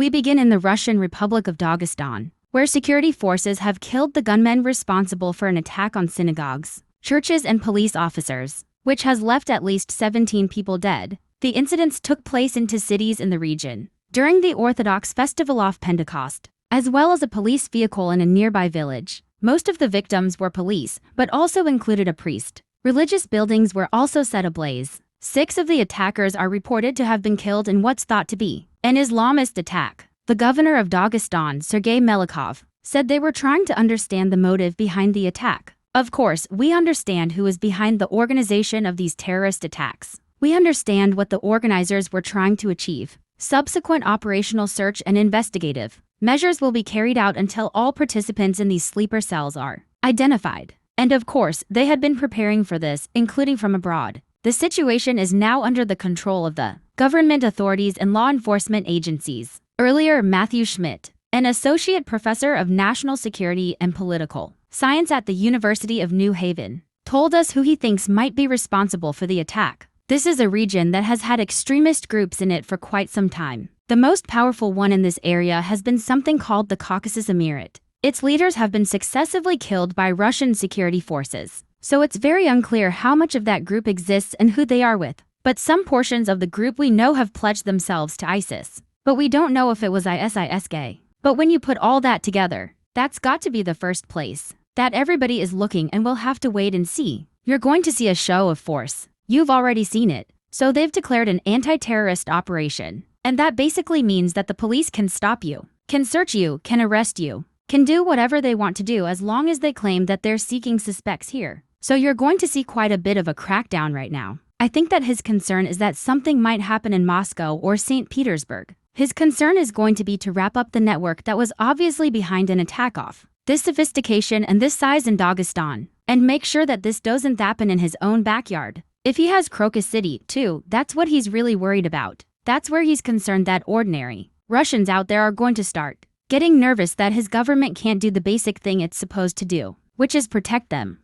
We begin in the Russian Republic of Dagestan, where security forces have killed the gunmen responsible for an attack on synagogues, churches and police officers, which has left at least 17 people dead. The incidents took place in two cities in the region, during the Orthodox festival of Pentecost, as well as a police vehicle in a nearby village. Most of the victims were police, but also included a priest. Religious buildings were also set ablaze. 6 of the attackers are reported to have been killed in what's thought to be an Islamist attack. The governor of Dagestan, Sergei Melikov, said they were trying to understand the motive behind the attack. Of course, we understand who is behind the organization of these terrorist attacks. We understand what the organizers were trying to achieve. Subsequent operational search and investigative measures will be carried out until all participants in these sleeper cells are identified. And of course, they had been preparing for this, including from abroad. The situation is now under the control of the government authorities and law enforcement agencies. Earlier, Matthew Schmidt, an associate professor of national security and political science at the University of New Haven, told us who he thinks might be responsible for the attack. This is a region that has had extremist groups in it for quite some time. The most powerful one in this area has been something called the Caucasus Emirate. Its leaders have been successively killed by Russian security forces, so it's very unclear how much of that group exists and who they are with. But some portions of the group we know have pledged themselves to ISIS. But we don't know if it was ISIS. But when you put all that together, that's got to be the first place that everybody is looking, and we'll have to wait and see. You're going to see a show of force. You've already seen it. So they've declared an anti-terrorist operation. And that basically means that the police can stop you, can search you, can arrest you, can do whatever they want to do as long as they claim that they're seeking suspects here. So you're going to see quite a bit of a crackdown right now. I think that his concern is that something might happen in Moscow or St. Petersburg. His concern is going to be to wrap up the network that was obviously behind an attack off this sophistication and this size in Dagestan, and make sure that this doesn't happen in his own backyard. If he has Crocus City, too, that's what he's really worried about. That's where he's concerned that ordinary Russians out there are going to start getting nervous that his government can't do the basic thing it's supposed to do, which is protect them.